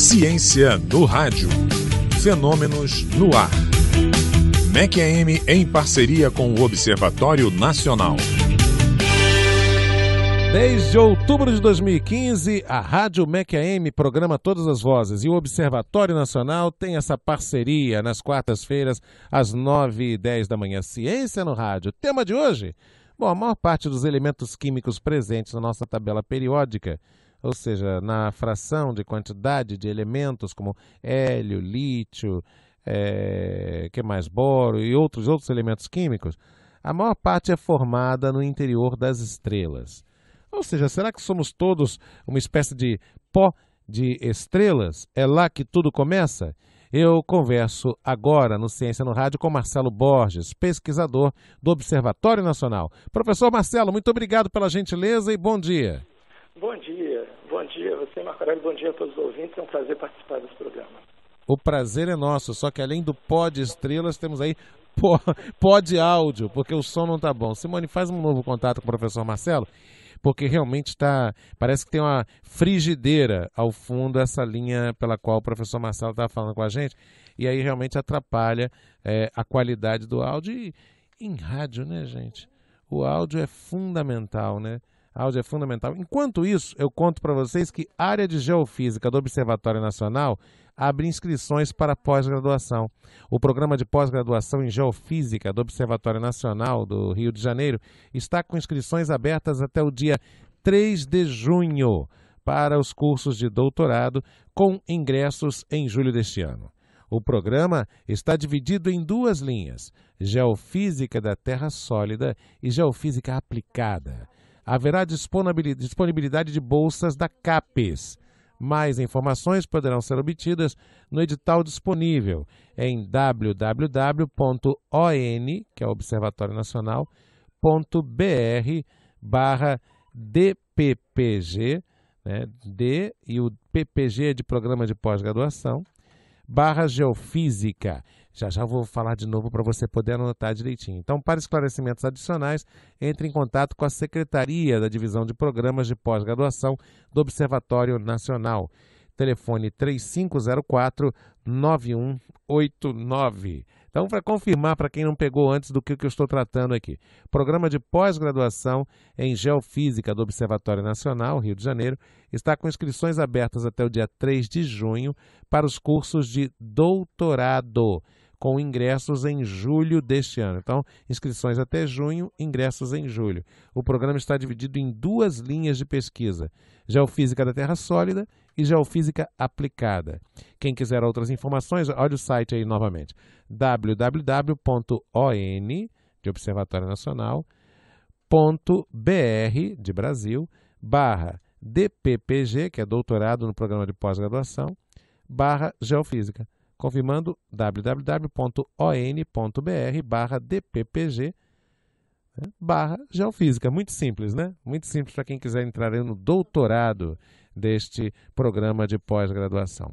Ciência no rádio. Fenômenos no ar. MEC-AM em parceria com o Observatório Nacional. Desde outubro de 2015, a Rádio MEC-AM programa Todas as Vozes e o Observatório Nacional tem essa parceria nas quartas-feiras, às 9h10 da manhã. Ciência no rádio. Tema de hoje? Bom, a maior parte dos elementos químicos presentes na nossa tabela periódica, ou seja, na fração de quantidade de elementos como hélio, lítio, que mais, boro e outros elementos químicos, a maior parte é formada no interior das estrelas. Ou seja, será que somos todos uma espécie de pó de estrelas? É lá que tudo começa? Eu converso agora no Ciência no Rádio com Marcelo Borges, pesquisador do Observatório Nacional. Professor Marcelo, muito obrigado pela gentileza e bom dia. Bom dia você, Marco Aurélio, bom dia a todos os ouvintes, é um prazer participar desse programa. O prazer é nosso, só que além do pó de estrelas, temos aí pó de áudio, porque o som não está bom. Simone, faz um novo contato com o professor Marcelo, porque realmente parece que tem uma frigideira ao fundo, essa linha pela qual o professor Marcelo estava falando com a gente, e aí realmente atrapalha a qualidade do áudio. E em rádio, né, gente? O áudio é fundamental, né? Áudio é fundamental. Enquanto isso, eu conto para vocês que a área de Geofísica do Observatório Nacional abre inscrições para pós-graduação. O programa de pós-graduação em Geofísica do Observatório Nacional do Rio de Janeiro está com inscrições abertas até o dia 3 de junho para os cursos de doutorado, com ingressos em julho deste ano. O programa está dividido em duas linhas: Geofísica da Terra Sólida e Geofísica Aplicada. Haverá disponibilidade de bolsas da CAPES. Mais informações poderão ser obtidas no edital disponível em www.on, que é o Observatório Nacional, .br/DPPG, né, D e o PPG é de Programa de Pós-Graduação, /Geofísica. Já vou falar de novo para você poder anotar direitinho. Então, para esclarecimentos adicionais, entre em contato com a Secretaria da Divisão de Programas de Pós-Graduação do Observatório Nacional. Telefone 3504-9189. Então, para confirmar, para quem não pegou antes do que eu estou tratando aqui, Programa de Pós-Graduação em Geofísica do Observatório Nacional, Rio de Janeiro, está com inscrições abertas até o dia 3 de junho para os cursos de doutorado, com ingressos em julho deste ano. Então, inscrições até junho, ingressos em julho. O programa está dividido em duas linhas de pesquisa: Geofísica da Terra Sólida e Geofísica Aplicada. Quem quiser outras informações, olha o site aí novamente: www.on, de Observatório Nacional, .br, de Brasil, /DPPG, que é doutorado no programa de pós-graduação, /Geofísica. Confirmando, www.on.br/DPPG /Geofísica. Muito simples, né? Muito simples para quem quiser entrar no doutorado deste programa de pós-graduação.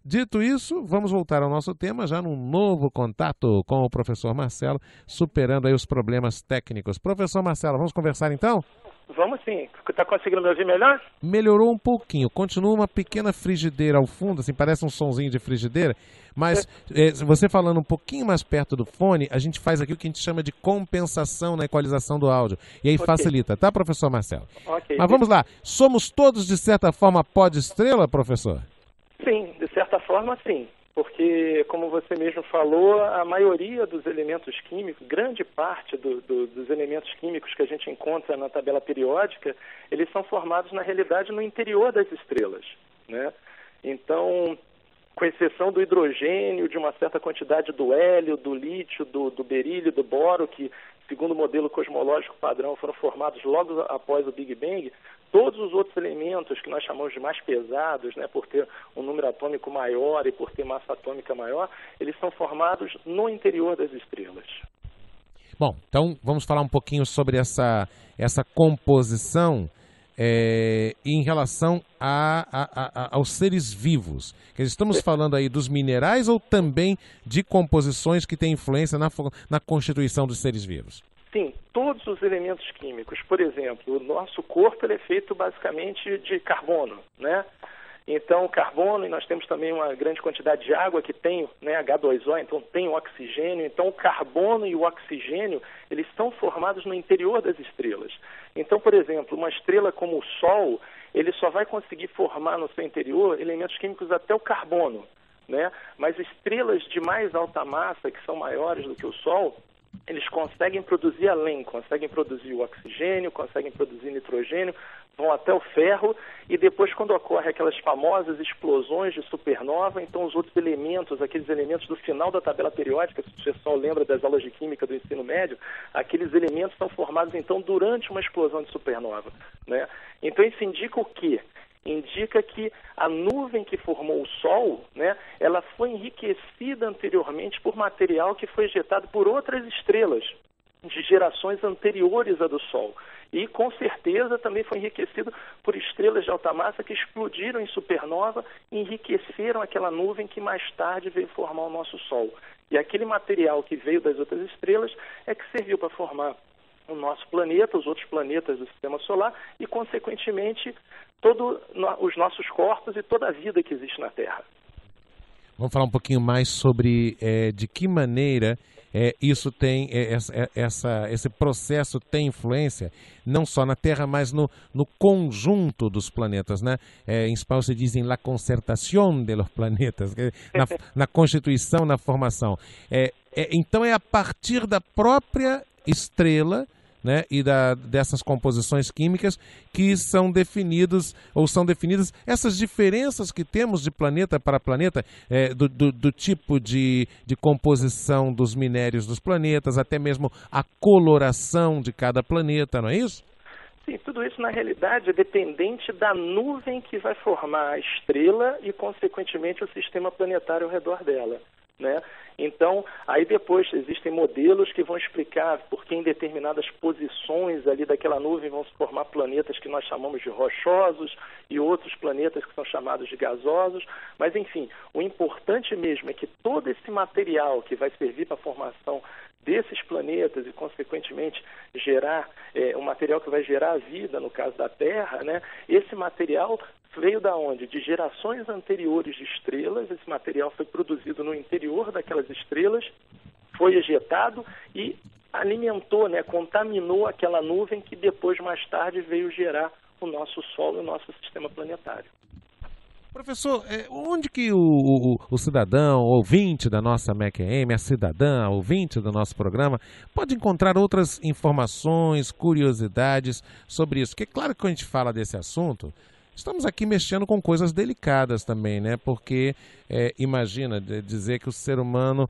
Dito isso, vamos voltar ao nosso tema, já num novo contato com o professor Marcelo, superando aí os problemas técnicos. Professor Marcelo, vamos conversar então? Vamos sim. Está conseguindo me ouvir melhor? Melhorou um pouquinho. Continua uma pequena frigideira ao fundo, assim, parece um sonzinho de frigideira, mas você falando um pouquinho mais perto do fone, a gente faz aqui o que a gente chama de compensação na equalização do áudio. E aí facilita, tá, professor Marcelo? Ok. Mas vamos lá. Somos todos, de certa forma, pó de estrela, professor? Sim, de certa forma, sim. Porque, como você mesmo falou, a maioria dos elementos químicos, grande parte dos elementos químicos que a gente encontra na tabela periódica, eles são formados, na realidade, no interior das estrelas, né? Então, com exceção do hidrogênio, de uma certa quantidade do hélio, do lítio, do berílio, do boro, que, segundo o modelo cosmológico padrão, foram formados logo após o Big Bang, todos os outros elementos que nós chamamos de mais pesados, né, por ter um número atômico maior e por ter massa atômica maior, eles são formados no interior das estrelas. Bom, então vamos falar um pouquinho sobre essa composição em relação aos seres vivos. Estamos falando aí dos minerais ou também de composições que têm influência na constituição dos seres vivos? Sim, todos os elementos químicos. Por exemplo, o nosso corpo ele é feito basicamente de carbono, né? Então, carbono, e nós temos também uma grande quantidade de água que tem, né, H2O, então tem oxigênio. Então, o carbono e o oxigênio, eles são formados no interior das estrelas. Então, por exemplo, uma estrela como o Sol, ele só vai conseguir formar no seu interior elementos químicos até o carbono, né? Mas estrelas de mais alta massa, que são maiores do que o Sol, eles conseguem produzir além, conseguem produzir o oxigênio, conseguem produzir nitrogênio, vão até o ferro, e depois, quando ocorrem aquelas famosas explosões de supernova, então os outros elementos, aqueles elementos do final da tabela periódica, se o pessoal lembra das aulas de química do ensino médio, aqueles elementos são formados então durante uma explosão de supernova, né? Então isso indica o quê? Indica que a nuvem que formou o Sol, né, ela foi enriquecida anteriormente por material que foi ejetado por outras estrelas de gerações anteriores à do Sol. E, com certeza, também foi enriquecido por estrelas de alta massa que explodiram em supernova e enriqueceram aquela nuvem que mais tarde veio formar o nosso Sol. E aquele material que veio das outras estrelas é que serviu para formar o nosso planeta, os outros planetas do Sistema Solar e, consequentemente, todos os nossos corpos e toda a vida que existe na Terra. Vamos falar um pouquinho mais sobre de que maneira isso tem, esse processo tem influência, não só na Terra, mas no conjunto dos planetas, né? Em espanhol se diz la concertación de los planetas, na constituição, na formação. Então é a partir da própria estrela, né, e dessas composições químicas que são definidas essas diferenças que temos de planeta para planeta, do tipo de composição dos minérios dos planetas, até mesmo a coloração de cada planeta, não é isso? Sim, tudo isso na realidade é dependente da nuvem que vai formar a estrela e, consequentemente, o sistema planetário ao redor dela, né? Então, aí depois existem modelos que vão explicar por que em determinadas posições ali daquela nuvem vão se formar planetas que nós chamamos de rochosos e outros planetas que são chamados de gasosos. Mas, enfim, o importante mesmo é que todo esse material que vai servir para a formação desses planetas e, consequentemente, gerar um material que vai gerar a vida, no caso da Terra, né? Esse material veio da onde? De gerações anteriores de estrelas. Esse material foi produzido no interior daquelas estrelas, foi ejetado e alimentou, né, contaminou aquela nuvem que depois, mais tarde, veio gerar o nosso Sol e o nosso sistema planetário. Professor, onde que o cidadão, ouvinte da nossa MEC-AM, a cidadã, ouvinte do nosso programa, pode encontrar outras informações, curiosidades sobre isso? Porque claro que quando a gente fala desse assunto, estamos aqui mexendo com coisas delicadas também, né? Porque imagina dizer que o ser humano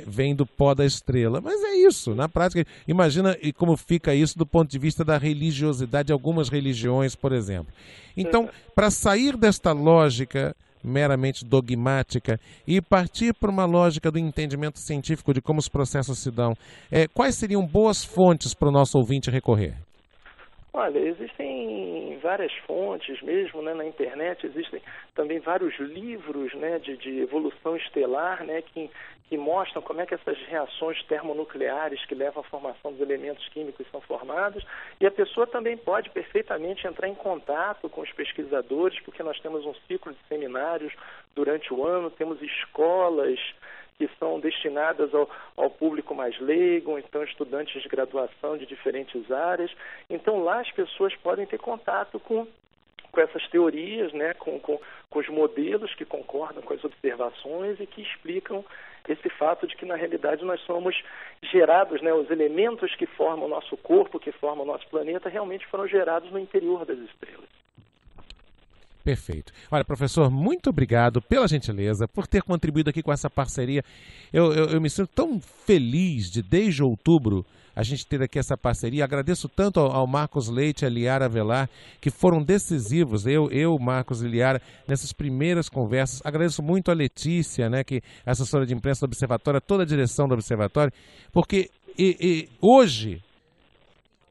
vem do pó da estrela. Mas é isso, na prática. Imagina como fica isso do ponto de vista da religiosidade de algumas religiões, por exemplo. Então, para sair desta lógica meramente dogmática e partir para uma lógica do entendimento científico de como os processos se dão, quais seriam boas fontes para o nosso ouvinte recorrer? Olha, existem várias fontes mesmo, né, na internet, existem também vários livros, né, de evolução estelar, né, que mostram como é que essas reações termonucleares que levam à formação dos elementos químicos são formados, e a pessoa também pode perfeitamente entrar em contato com os pesquisadores, porque nós temos um ciclo de seminários durante o ano, temos escolas que são destinadas ao público mais leigo, então estudantes de graduação de diferentes áreas. Então lá as pessoas podem ter contato com essas teorias, né, com os modelos que concordam com as observações e que explicam esse fato de que na realidade nós somos gerados, né, os elementos que formam o nosso corpo, que formam o nosso planeta, realmente foram gerados no interior das estrelas. Perfeito. Olha, professor, muito obrigado pela gentileza, por ter contribuído aqui com essa parceria. Eu me sinto tão feliz de, desde outubro, a gente ter aqui essa parceria. Agradeço tanto ao Marcos Leite e a Liara Avelar, que foram decisivos, Marcos e Liara, nessas primeiras conversas. Agradeço muito a Letícia, né, que é assessora de imprensa do Observatório, toda a direção do Observatório, porque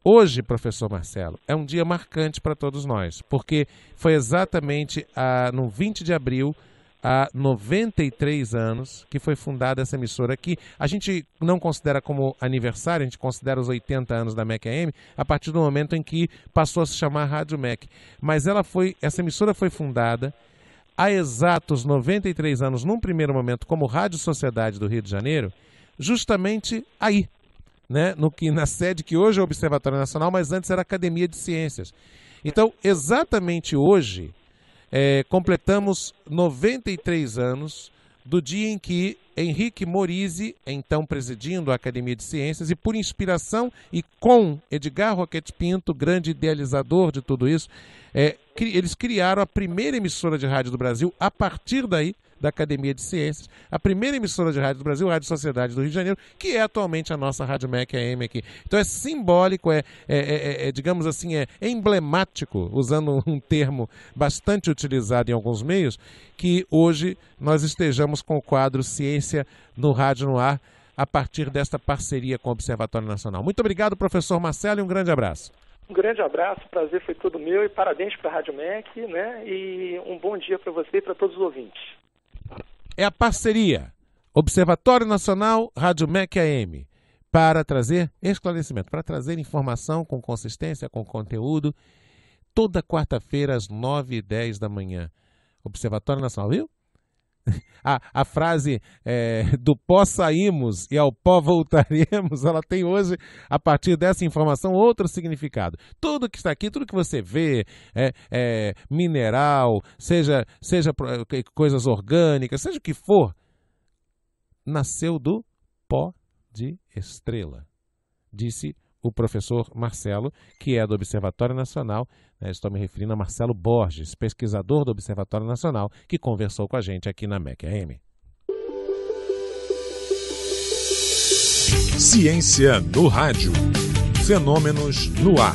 Hoje, professor Marcelo, é um dia marcante para todos nós, porque foi exatamente no 20 de abril há 93 anos que foi fundada essa emissora aqui. A gente não considera como aniversário, a gente considera os 80 anos da MEC AM a partir do momento em que passou a se chamar Rádio MEC. Mas essa emissora foi fundada há exatos 93 anos, num primeiro momento, como Rádio Sociedade do Rio de Janeiro, justamente aí, né, na sede que hoje é o Observatório Nacional, mas antes era a Academia de Ciências. Então, exatamente hoje, completamos 93 anos do dia em que Henrique Morizzi, então presidindo a Academia de Ciências, e por inspiração e com Edgar Roquete Pinto, grande idealizador de tudo isso, eles criaram a primeira emissora de rádio do Brasil a partir daí, da Academia de Ciências, a primeira emissora de rádio do Brasil, a Rádio Sociedade do Rio de Janeiro, que é atualmente a nossa Rádio MEC AM aqui. Então é simbólico, digamos assim, é emblemático, usando um termo bastante utilizado em alguns meios, que hoje nós estejamos com o quadro Ciência no Rádio no Ar, a partir desta parceria com o Observatório Nacional. Muito obrigado, professor Marcelo, e um grande abraço. Um grande abraço, o prazer foi todo meu e parabéns para a Rádio MEC, né? E um bom dia para você e para todos os ouvintes. É a parceria Observatório Nacional, Rádio MEC AM, para trazer esclarecimento, para trazer informação com consistência, com conteúdo, toda quarta-feira às 9h10 da manhã. Observatório Nacional, viu? A frase do pó saímos e ao pó voltaremos, ela tem hoje, a partir dessa informação, outro significado. Tudo que está aqui, tudo que você vê, mineral, seja coisas orgânicas, seja o que for, nasceu do pó de estrela, disse o professor Marcelo, que é do Observatório Nacional, estou me referindo a Marcelo Borges, pesquisador do Observatório Nacional, que conversou com a gente aqui na MEC AM. Ciência no rádio. Fenômenos no ar.